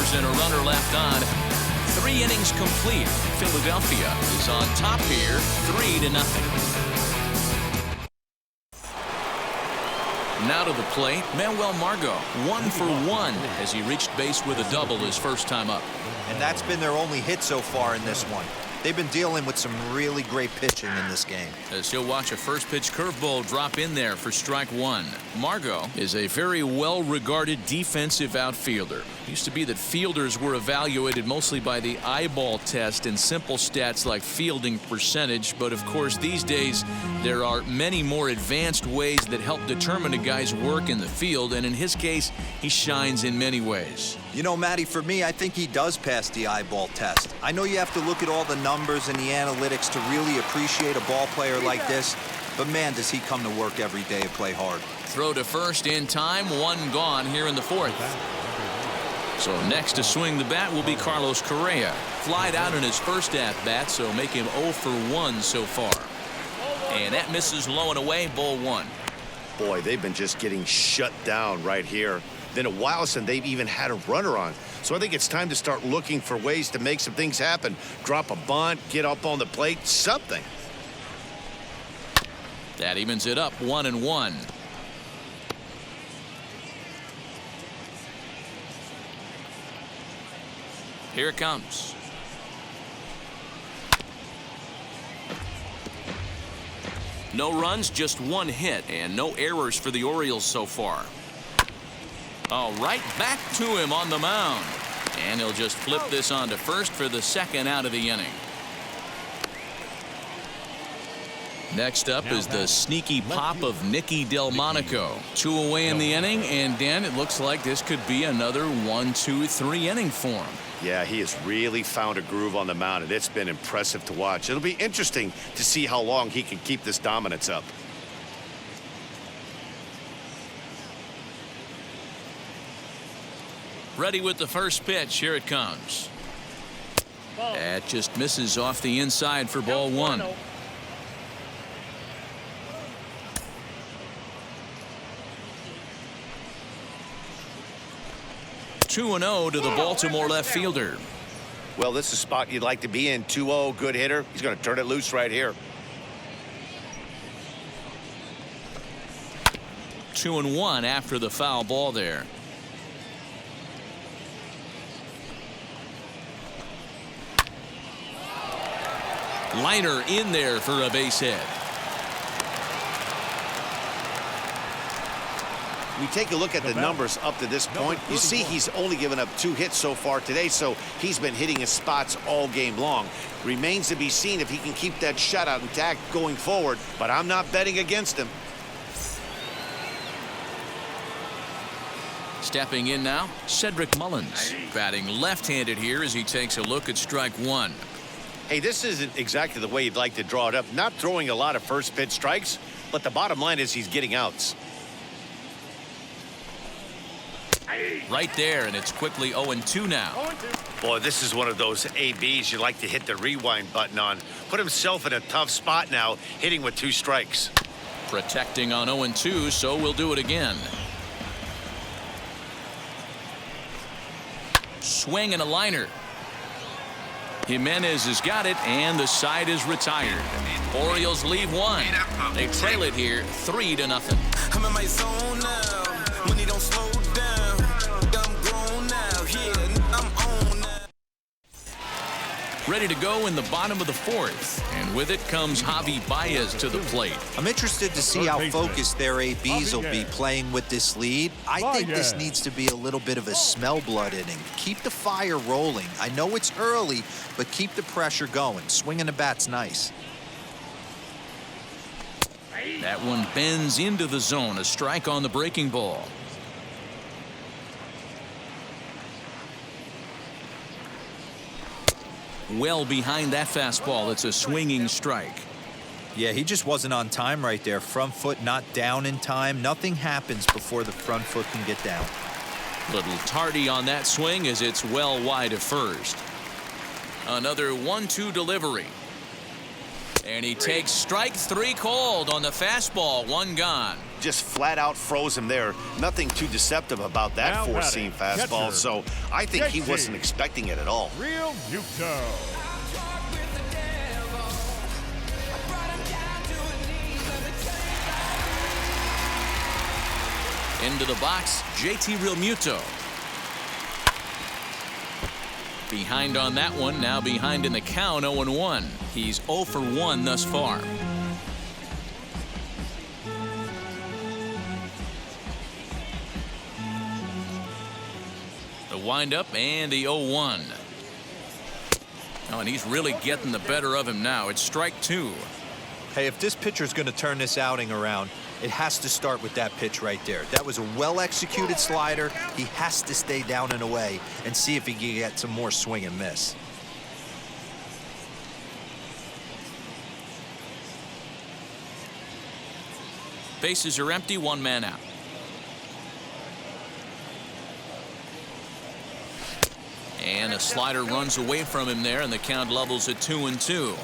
homers and a runner left on. 3 innings complete. Philadelphia is on top here, 3-0. Now to the plate, Manuel Margot, 1 for 1 as he reached base with a double his first time up. And that's been their only hit so far in this one. They've been dealing with some really great pitching in this game. As he'll watch a first pitch curveball drop in there for strike 1. Margot is a very well-regarded defensive outfielder. Used to be that fielders were evaluated mostly by the eyeball test and simple stats like fielding percentage, but of course these days there are many more advanced ways that help determine a guy's work in the field, and in his case he shines in many ways. You know, Matty, for me, I think he does pass the eyeball test. I know you have to look at all the numbers and the analytics to really appreciate a ball player like this, but man, does he come to work every day and play hard. Throw to first in time, 1 gone here in the 4th. So next to swing the bat will be Carlos Correa. Flied out in his first at-bat, so make him 0 for 1 so far. And that misses low and away, ball 1. Boy, they've been just getting shut down right here. Been a while since they've even had a runner on. So I think it's time to start looking for ways to make some things happen. Drop a bunt, get up on the plate, something. That evens it up, 1-1. Here it comes. No runs, just 1 hit, and no errors for the Orioles so far. Oh, right back to him on the mound. And he'll just flip this on to first for the 2nd out of the inning. Next up is the sneaky pop of Nicky Delmonico. 2 away in the inning, and Dan, it looks like this could be another 1-2-3 inning for him. Yeah, he has really found a groove on the mound, and it's been impressive to watch. It'll be interesting to see how long he can keep this dominance up. Ready with the first pitch. Here it comes. That just misses off the inside for ball 1. 2-0 to the Baltimore left fielder. Well, this is a spot you'd like to be in. 2-0, good hitter. He's going to turn it loose right here. 2-1 after the foul ball there. Liner in there for a base hit. We take a look at the numbers up to this point. You see he's only given up 2 hits so far today, so he's been hitting his spots all game long. Remains to be seen if he can keep that shutout intact going forward, but I'm not betting against him. Stepping in now, Cedric Mullins, batting left-handed here as he takes a look at strike 1. Hey, this isn't exactly the way you'd like to draw it up. Not throwing a lot of first pitch strikes, but the bottom line is he's getting outs. Right there, and it's quickly 0-2 now. Boy, this is one of those ABs you like to hit the rewind button on. Put himself in a tough spot now, hitting with 2 strikes. Protecting on 0-2, so we'll do it again. Swing and a liner. Jimenez has got it, and the side is retired. Orioles leave 1. They trail it here 3-0. I'm in my zone now. Money don't slow down. I'm grown now. Yeah, I'm on now. Ready to go in the bottom of the 4th, and with it comes Javi Baez to the plate. I'm interested to see how focused their ABs will be playing with this lead. I think this needs to be a little bit of a smell blood inning. Keep the fire rolling. I know it's early, but keep the pressure going. Swinging the bat's nice. That one bends into the zone. A strike on the breaking ball. Well behind that fastball. It's a swinging strike. Yeah, he just wasn't on time right there. Front foot not down in time. Nothing happens before the front foot can get down. Little tardy on that swing as it's well wide of first. Another 1-2 delivery. And he takes strike 3 called on the fastball. 1 gone. just flat out froze him there. Nothing too deceptive about that four-seam fastball, catcher, so I think he wasn't expecting it at all. Real Muto. Into the box, JT Realmuto. Behind on that one, now behind in the count, 0-1. He's 0 for 1 thus far. The windup and the 0-1. Oh, and he's really getting the better of him now. It's strike 2. Hey, if this pitcher's going to turn this outing around, it has to start with that pitch right there. That was a well-executed slider. He has to stay down and away and see if he can get some more swing and miss. Bases are empty, 1 man out. And a slider runs away from him there, and the count levels at 2-2.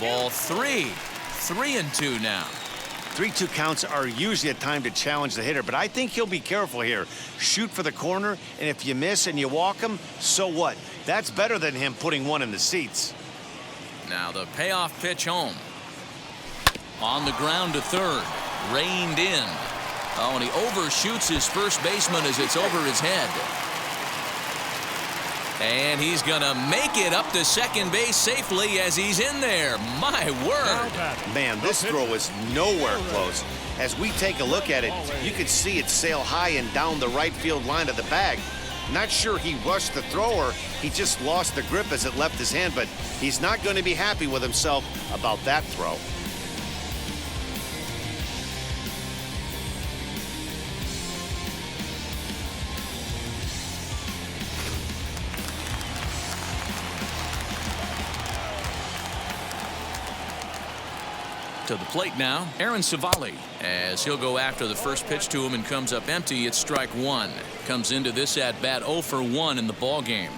Ball 3. 3-2 now. 3-2 counts are usually a time to challenge the hitter, but I think he'll be careful here. Shoot for the corner, and if you miss and you walk him, so what? That's better than him putting one in the seats. Now the payoff pitch home. On the ground to third. Reined in. Oh, and he overshoots his first baseman as it's over his head. And he's going to make it up to second base safely as he's in there. My word. Man, this throw is nowhere close. As we take a look at it, you can see it sail high and down the right field line of the bag. Not sure he rushed the thrower. He just lost the grip as it left his hand, but he's not going to be happy with himself about that throw. To the plate now, Aaron Savali, as he'll go after the first pitch to him and comes up empty. It's strike 1. Comes into this at bat 0 for 1 in the ball game.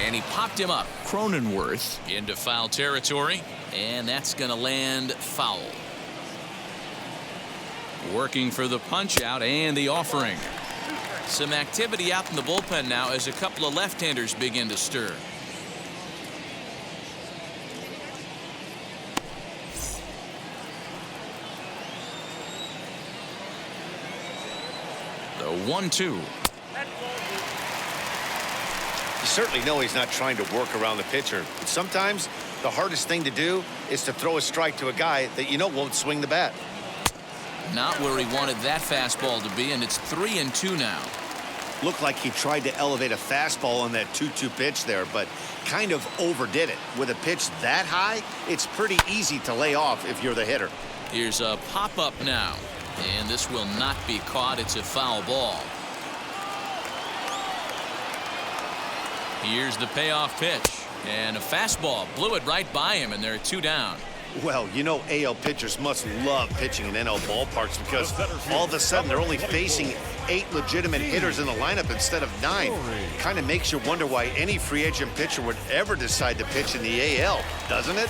And he popped him up. Cronenworth into foul territory, and that's going to land foul. Working for the punch out and the offering. Some activity out in the bullpen now as a couple of left-handers begin to stir. The 1-2. You certainly know he's not trying to work around the pitcher. But sometimes the hardest thing to do is to throw a strike to a guy that you know won't swing the bat. Not where he wanted that fastball to be, and it's 3-2 now. Looked like he tried to elevate a fastball on that 2-2 pitch there, but kind of overdid it. With a pitch that high, it's pretty easy to lay off if you're the hitter. Here's a pop-up now, and this will not be caught. It's a foul ball. Here's the payoff pitch, and a fastball blew it right by him, and there are 2 down. Well, you know AL pitchers must love pitching in NL ballparks because all of a sudden they're only facing 8 legitimate hitters in the lineup instead of 9. Kind of makes you wonder why any free agent pitcher would ever decide to pitch in the AL, doesn't it?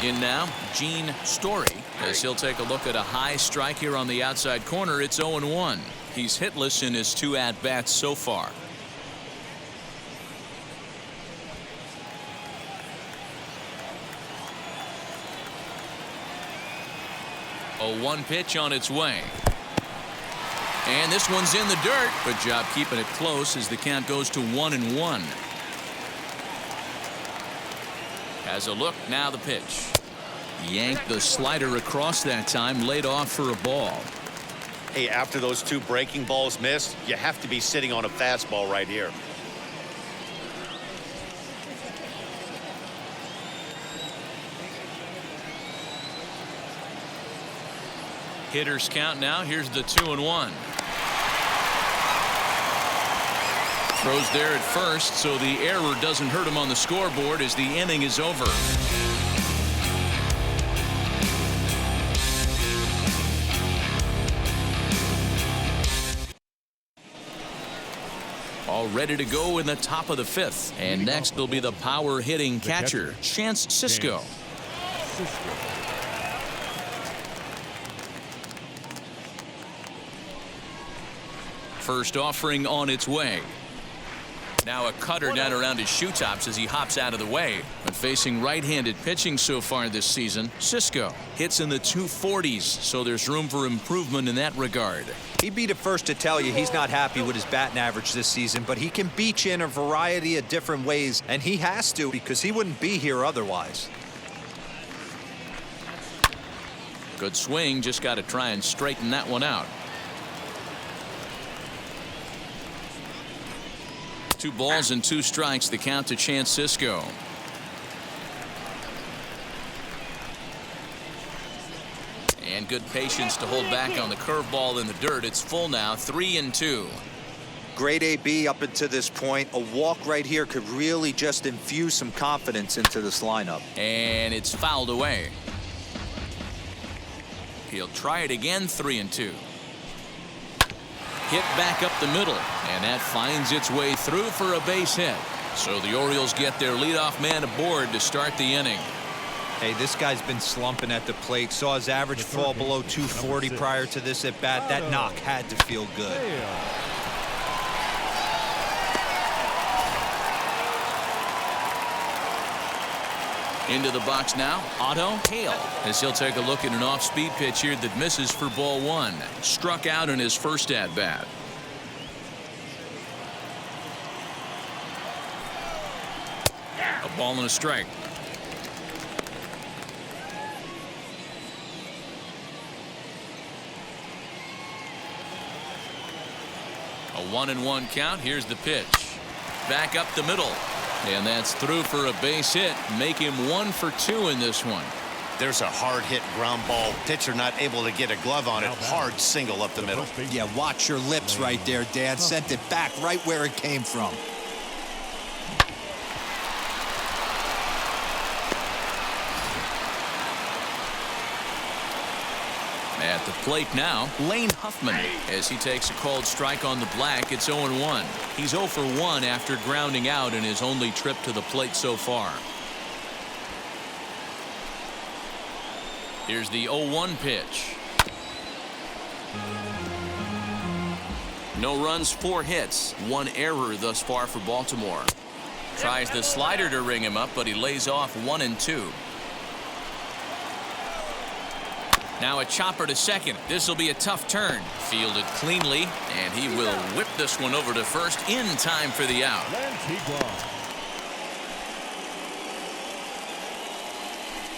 In now, Gene Story, as he'll take a look at a high strike here on the outside corner. It's 0-1. He's hitless in his 2 at-bats so far. A 1 pitch on its way. And this one's in the dirt. Good job keeping it close as the count goes to 1-1. Has a look, now the pitch. Yanked the slider across that time, laid off for a ball. Hey, after those 2 breaking balls missed, you have to be sitting on a fastball right here. Hitters count now. Here's the 2-1. Throws there at first, so the error doesn't hurt him on the scoreboard as the inning is over. All ready to go in the top of the fifth. And next will be the power hitting catcher, Chance Sisco. First offering on its way. Now a cutter down around his shoe tops as he hops out of the way. But facing right-handed pitching so far this season, Sisco hits in the 240s, so there's room for improvement in that regard. He'd be the first to tell you he's not happy with his batting average this season, but he can beat you in a variety of different ways, and he has to because he wouldn't be here otherwise. Good swing, just got to try and straighten that one out. 2 balls and 2 strikes, the count to Chance Sisco. And good patience to hold back on the curveball in the dirt. It's full now, 3-2. Great AB up until this point. A walk right here could really just infuse some confidence into this lineup. And it's fouled away. He'll try it again, 3-2. Hit back up the middle, and that finds its way through for a base hit. So the Orioles get their leadoff man aboard to start the inning. Hey, this guy's been slumping at the plate. Saw his average fall below 240 prior to this at bat. That knock had to feel good. Into the box now, Otto Hale, as he'll take a look at an off-speed pitch here that misses for ball 1. Struck out in his first at-bat. A ball and a strike. A 1-1 count. Here's the pitch. Back up the middle. And that's through for a base hit. Make him 1 for 2 in this one. There's a hard hit ground ball. Pitcher not able to get a glove on it. Hard single up the middle. Yeah, watch your lips right there, Dan. Sent it back right where it came from. At the plate now, Lane Huffman, as he takes a called strike on the black. It's 0-1. He's 0 for 1 after grounding out in his only trip to the plate so far. Here's the 0-1 pitch. No runs, 4 hits, 1 error thus far for Baltimore. Tries the slider to ring him up, but he lays off 1-2. Now a chopper to second. This will be a tough turn. Fielded cleanly, and he will whip this one over to first in time for the out.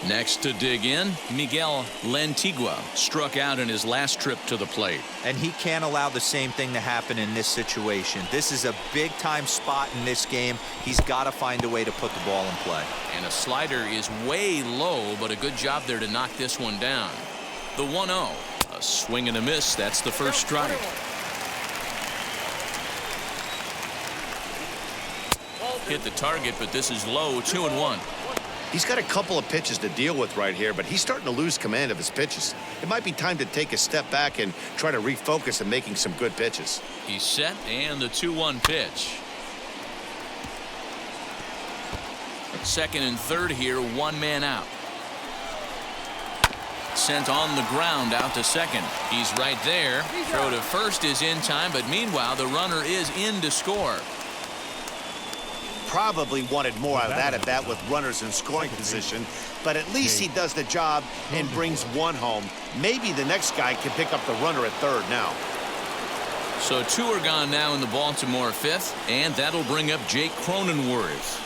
Next to dig in, Miguel Lantigua struck out in his last trip to the plate. And he can't allow the same thing to happen in this situation. This is a big-time spot in this game. He's got to find a way to put the ball in play. And a slider is way low, but a good job there to knock this one down. The 1-0. A swing and a miss. That's the first strike. Hit the target, but this is low. 2-1. He's got a couple of pitches to deal with right here, but he's starting to lose command of his pitches. It might be time to take a step back and try to refocus on making some good pitches. He's set, and the 2-1 pitch. Second and third here, 1 man out. Sent on the ground out to second. He's right there. Throw to first is in time, but meanwhile the runner is in to score. Probably wanted more out of that at bat with runners in scoring position, but at least he does the job and brings 1 home. Maybe the next guy can pick up the runner at third now. So 2 are gone now in the Baltimore 5th, and that'll bring up Jake Cronenworth.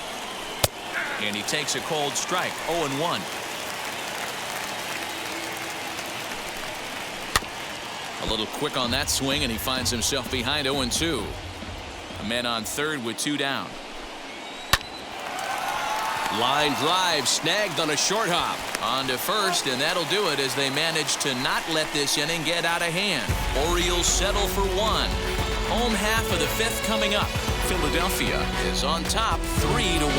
And he takes a cold strike. 0-1. A little quick on that swing, and he finds himself behind 0-2. A man on third with 2 down. Line drive snagged on a short hop. On to first, and that'll do it as they manage to not let this inning get out of hand. Orioles settle for 1. Home half of the 5th coming up. Philadelphia is on top 3-1.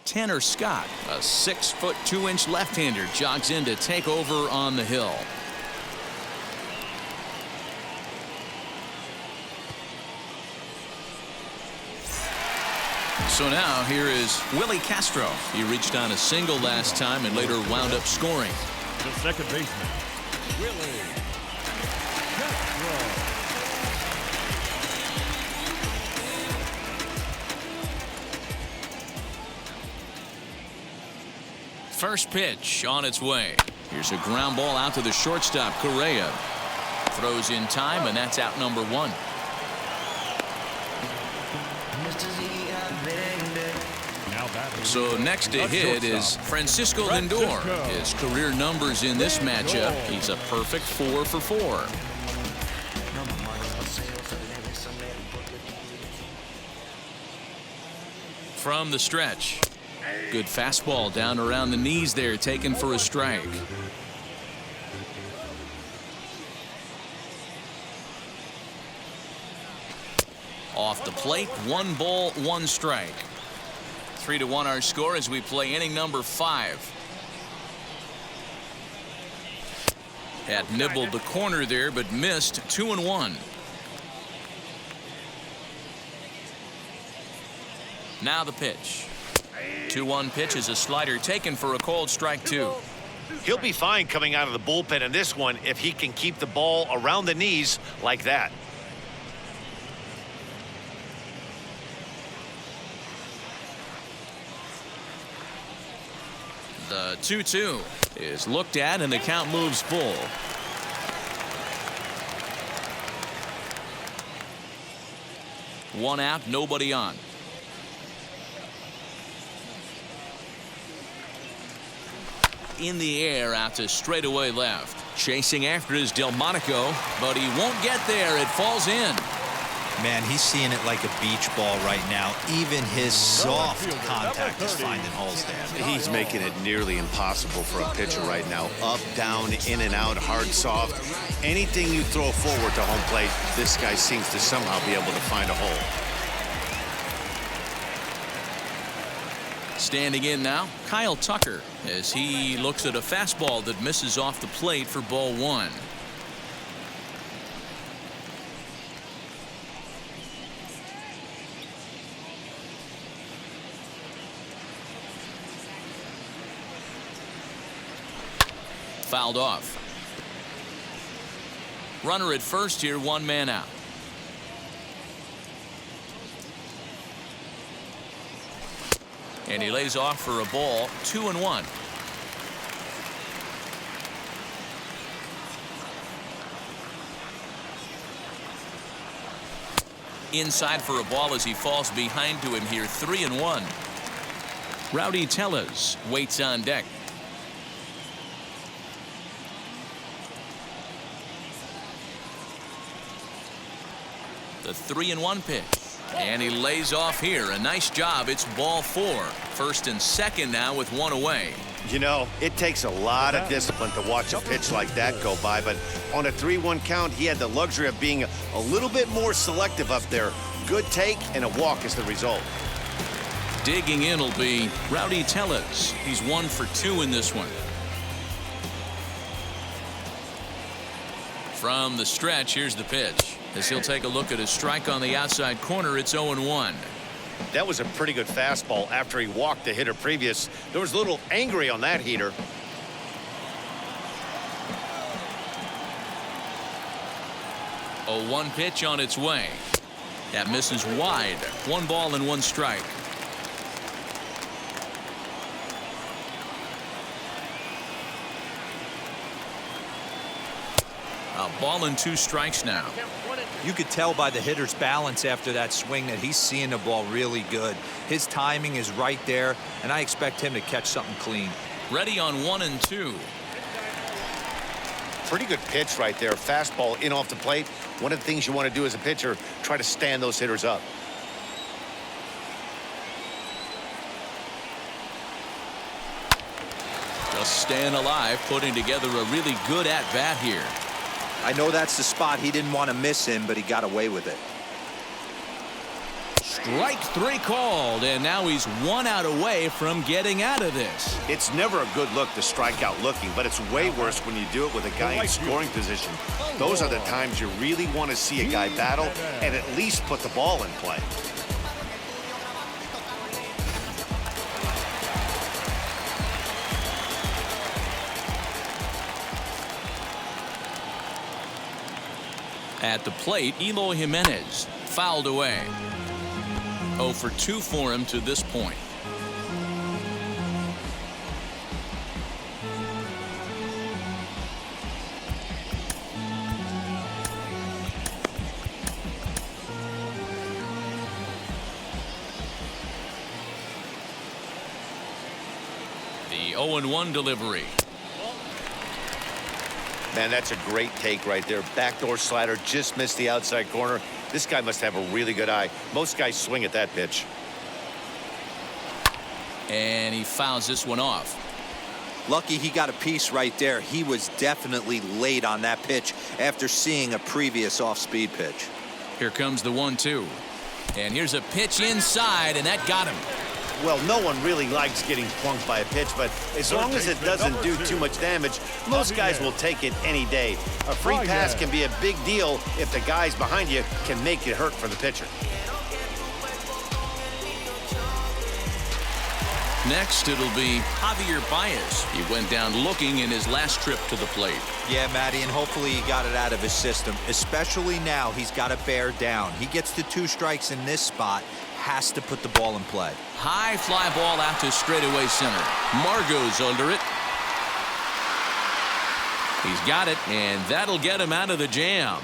Tanner Scott, a 6' 2" left-hander, jogs in to take over on the hill. So now here is Willie Castro. He reached on a single last time and later wound up scoring. The second baseman, Willie Castro. First pitch on its way. Here's a ground ball out to the shortstop, Correa. Throws in time, and that's out number 1. So next to hit is Francisco Lindor. His career numbers in this matchup, he's a perfect 4 for 4. From the stretch. Good fastball down around the knees there, taken for a strike. Off the plate, 1 ball, 1 strike. 3-1 our score as we play inning number 5. Had nibbled the corner there, but missed. 2-1. Now the pitch. 2-1 pitch is a slider taken for a called strike 2. He'll be fine coming out of the bullpen in this one if he can keep the ball around the knees like that. The 2-2 is looked at and the count moves full. One out, nobody on. In the air out to straightaway left. Chasing after his Delmonico, but he won't get there. It falls in. Man, he's seeing it like a beach ball right now. Even his soft contact is finding holes there. He's making it nearly impossible for a pitcher right now. Up, down, in and out, hard, soft. Anything you throw forward to home plate, this guy seems to somehow be able to find a hole. Standing in now, Kyle Tucker, as he looks at a fastball that misses off the plate for ball 1. Fouled off. Runner at first here, 1 man out. And he lays off for a ball. 2-1. Inside for a ball as he falls behind to him here. 3-1. Rowdy Tellez waits on deck. The 3-1 pitch. And he lays off here. A nice job. It's ball 4. First and second now with 1 away. You know, it takes a lot of discipline to watch a pitch like that go by, but on a 3-1 count, he had the luxury of being a little bit more selective up there. Good take and a walk is the result. Digging in will be Rowdy Tellez. He's 1 for 2 in this one. From the stretch, here's the pitch. As he'll take a look at a strike on the outside corner, it's 0-1. That was a pretty good fastball after he walked the hitter previous. There was a little angry on that heater. A 1 pitch on its way. That misses wide. 1 ball and 1 strike. A ball and 2 strikes now. You could tell by the hitter's balance after that swing that he's seeing the ball really good. His timing is right there, and I expect him to catch something clean. Ready on 1 and 2. Pretty good pitch right there. Fastball in off the plate. One of the things you want to do as a pitcher, try to stand those hitters up. Just staying alive, putting together a really good at-bat here. I know that's the spot he didn't want to miss him, but he got away with it. Strike 3 called, and now he's 1 out away from getting out of this. It's never a good look to strike out looking, but it's way worse when you do it with a guy in scoring position. Those are the times you really want to see a guy battle and at least put the ball in play. At the plate, Eloy Jimenez fouled away. 0 for 2 for him to this point. The 0-1 delivery. Man, that's a great take right there. Backdoor slider just missed the outside corner. This guy must have a really good eye. Most guys swing at that pitch. And he fouls this one off. Lucky he got a piece right there. He was definitely late on that pitch after seeing a previous off-speed pitch. Here comes the 1-2. And here's a pitch inside, and that got him. Well, no one really likes getting plunked by a pitch, but as long as it doesn't do too much damage, most guys will take it any day. A free pass can be a big deal if the guys behind you can make it hurt for the pitcher. Next, it'll be Javier Baez. He went down looking in his last trip to the plate. Yeah, Matty, and hopefully he got it out of his system, especially now he's got to bear down. He gets the 2 strikes in this spot, has to put the ball in play. High fly ball out to straightaway center. Margot's under it. He's got it, and that'll get him out of the jam.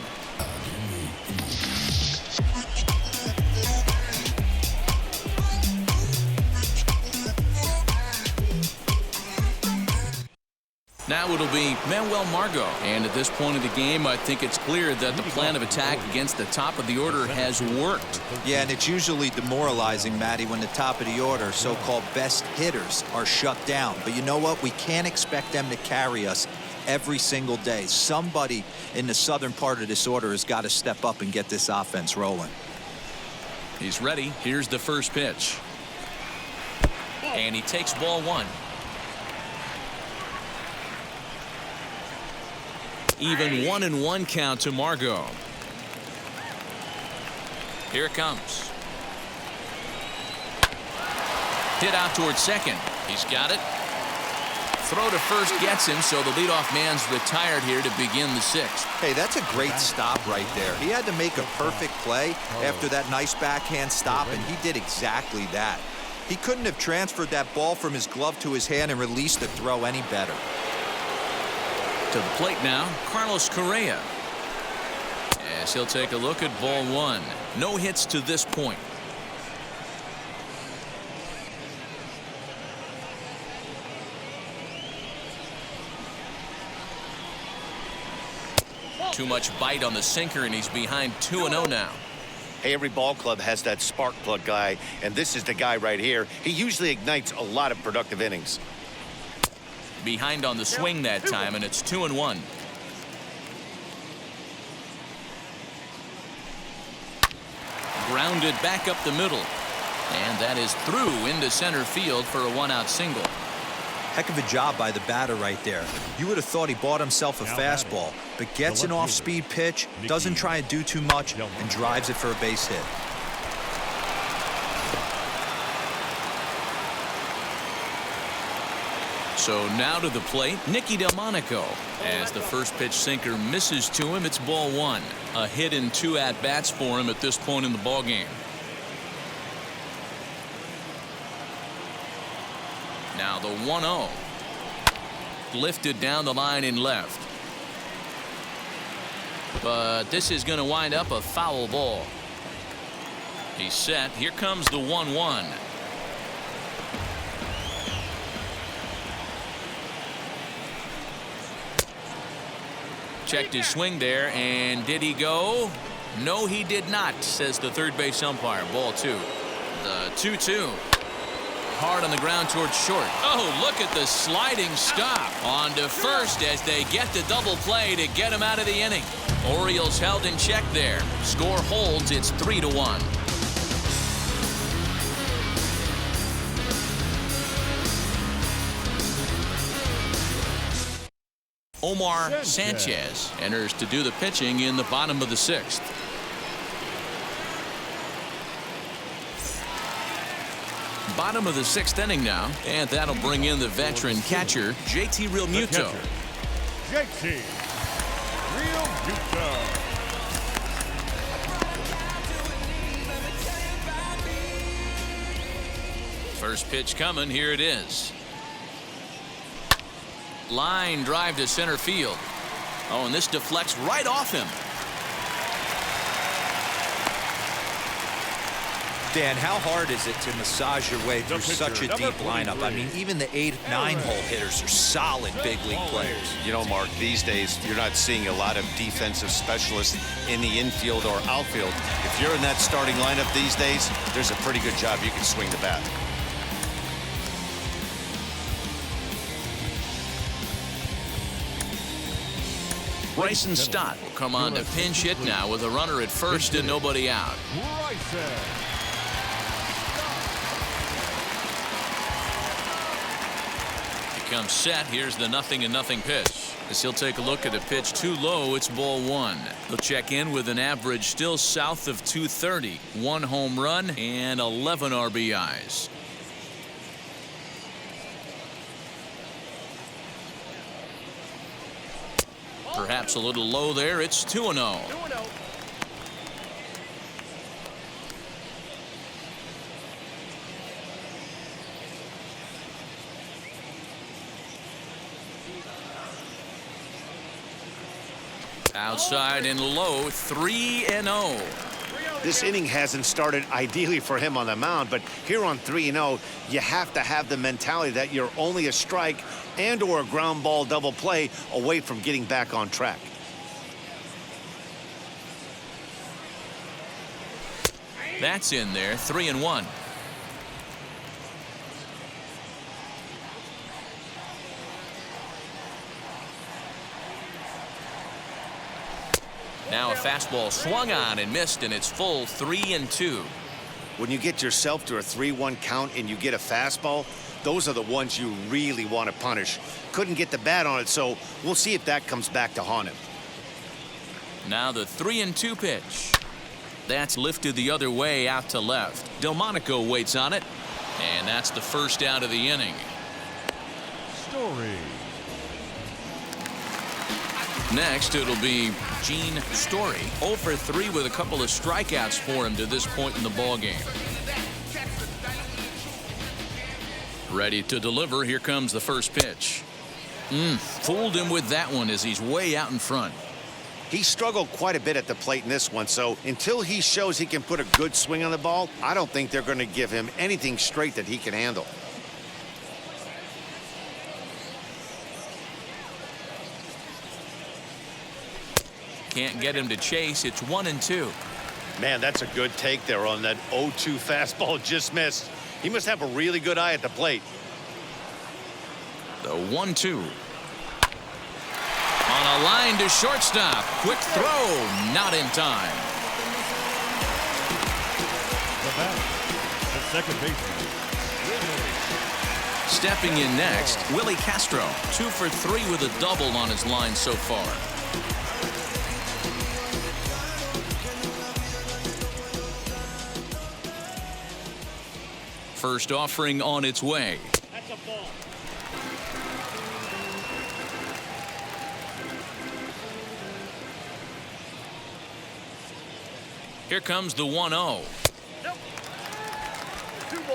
Now it'll be Manuel Margot. And at this point of the game, I think it's clear that the plan of attack against the top of the order has worked. Yeah, and it's usually demoralizing, Matty, when the top of the order, so-called best hitters, are shut down. But you know what? We can't expect them to carry us every single day. Somebody in the southern part of this order has got to step up and get this offense rolling. He's ready. Here's the first pitch. And he takes ball 1. Even 1-1 count to Margot. Here it comes. Hit out towards second. He's got it. Throw to first gets him, so the leadoff man's retired here to begin the 6th. Hey, that's a great stop right there. He had to make a perfect play after that nice backhand stop, and he did exactly that. He couldn't have transferred that ball from his glove to his hand and released the throw any better. To the plate now, Carlos Correa. As he'll take a look at ball 1. No hits to this point. Too much bite on the sinker, and he's behind 2-0 now. Hey, every ball club has that spark plug guy, and this is the guy right here. He usually ignites a lot of productive innings. Behind on the swing that time, and it's 2-1. Grounded back up the middle, and that is through into center field for a 1-out single. Heck of a job by the batter right there. You would have thought he bought himself a fastball, but gets an off-speed pitch, doesn't try and do too much, and drives it for a base hit. So now to the plate, Nicky Delmonico. As the first pitch sinker misses to him, it's ball 1. A hit in 2 at-bats for him at this point in the ballgame. Now the 1-0. Lifted down the line in left. But this is going to wind up a foul ball. He's set. Here comes the 1-1. Checked his swing there, and did he go? No, he did not, says the third base umpire. Ball 2. The 2-2. Hard on the ground towards short. Oh, look at the sliding stop. On to first as they get the double play to get him out of the inning. Orioles held in check there. Score holds. It's 3-1. Omar Sanchez enters to do the pitching in the bottom of the 6th. Bottom of the 6th inning now, and that'll bring in the veteran catcher, JT Realmuto. JT Realmuto. First pitch coming. Here it is. Line drive to center field. Oh, and this deflects right off him. Dan, how hard is it to massage your way through such a deep lineup? I mean, even the 8, 9-hole hitters are solid big league players. You know, Mark, these days you're not seeing a lot of defensive specialists in the infield or outfield. If you're in that starting lineup these days, there's a pretty good job you can swing the bat. Bryson Stott will come on to pinch hit now with a runner at first and nobody out. He comes set. Here's the 0-0 pitch. As he'll take a look at a pitch too low, it's ball 1. He'll check in with an average still south of 230. 1 home run and 11 RBIs. Perhaps a little low there. It's 2-0. Outside and low, 3-0. This inning hasn't started ideally for him on the mound, but here on 3-0, you have to have the mentality that you're only a strike and or a ground ball double play away from getting back on track. That's in there, 3-1. Now a fastball swung on and missed, and it's full 3-2. When you get yourself to a 3-1 count and you get a fastball, those are the ones you really want to punish. Couldn't get the bat on it, so we'll see if that comes back to haunt him. Now the 3-2 pitch. That's lifted the other way out to left. Delmonico waits on it, and that's the first out of the inning. Story. Next, it'll be Gene Story. 0 for 3 with a couple of strikeouts for him to this point in the ballgame. Ready to deliver. Here comes the first pitch. Fooled him with that one as he's way out in front. He struggled quite a bit at the plate in this one, so until he shows he can put a good swing on the ball, I don't think they're going to give him anything straight that he can handle. Can't get him to chase. It's 1-2. Man, that's a good take there on that 0-2 fastball just missed. He must have a really good eye at the plate. The 1-2. On a line to shortstop. Quick throw. Not in time. The bat, the second baseman. Stepping in next, Willie Castro. 2 for 3 with a double on his line so far. First offering on its way. That's a ball. Here comes the 1-0.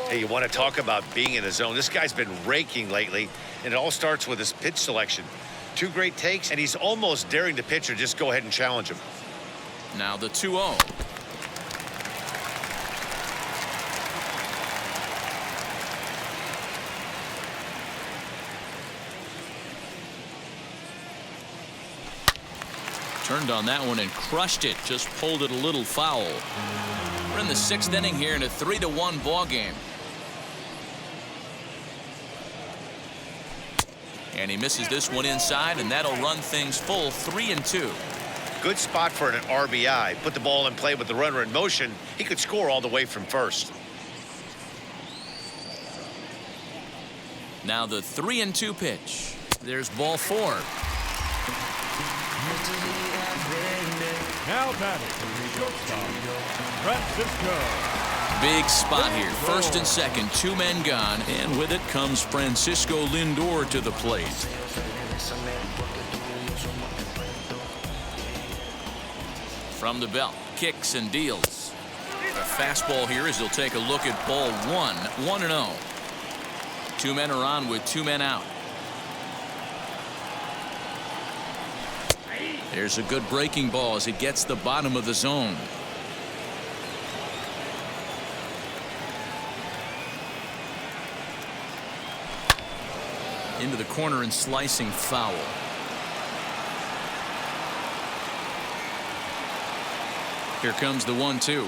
Hey, you want to talk about being in the zone? This guy's been raking lately, and it all starts with his pitch selection. 2 great takes, and he's almost daring the pitcher just go ahead and challenge him. Now the 2-0. Turned on that one and crushed it. Just pulled it a little foul. We're in the 6th inning here in a 3-1 ball game. And he misses this one inside, and that'll run things full 3-2. Good spot for an RBI. Put the ball in play with the runner in motion. He could score all the way from first. Now the 3-2 pitch. There's ball 4. Now batting, shortstop, Francisco. Big spot here. First and second, 2 men gone, and with it comes Francisco Lindor to the plate. From the belt, kicks and deals. A fastball here as he'll take a look at ball 1, 1-0. 2 men are on with 2 men out. There's a good breaking ball as it gets the bottom of the zone. Into the corner and slicing foul. Here comes the 1-2.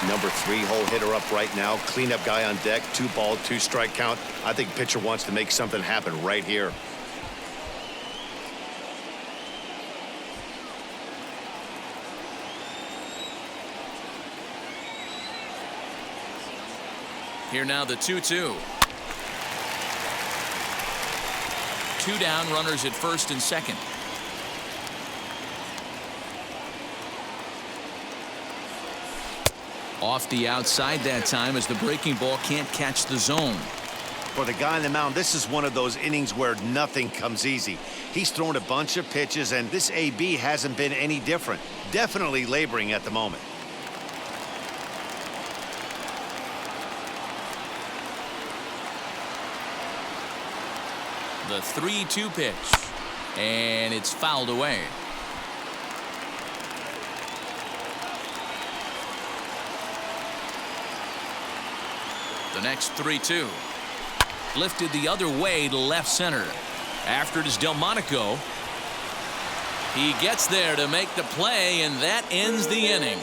Number 3 hole hitter up right now. Cleanup guy on deck. 2 ball, 2 strike count. I think pitcher wants to make something happen right here. Here now the 2-2. 2 down, runners at first and second. Off the outside that time as the breaking ball can't catch the zone. For the guy on the mound, this is one of those innings where nothing comes easy. He's thrown a bunch of pitches, and this AB hasn't been any different. Definitely laboring at the moment. The 3-2 pitch, and it's fouled away. The next 3-2. Lifted the other way to left center. After it is Delmonico. He gets there to make the play, and that ends the inning.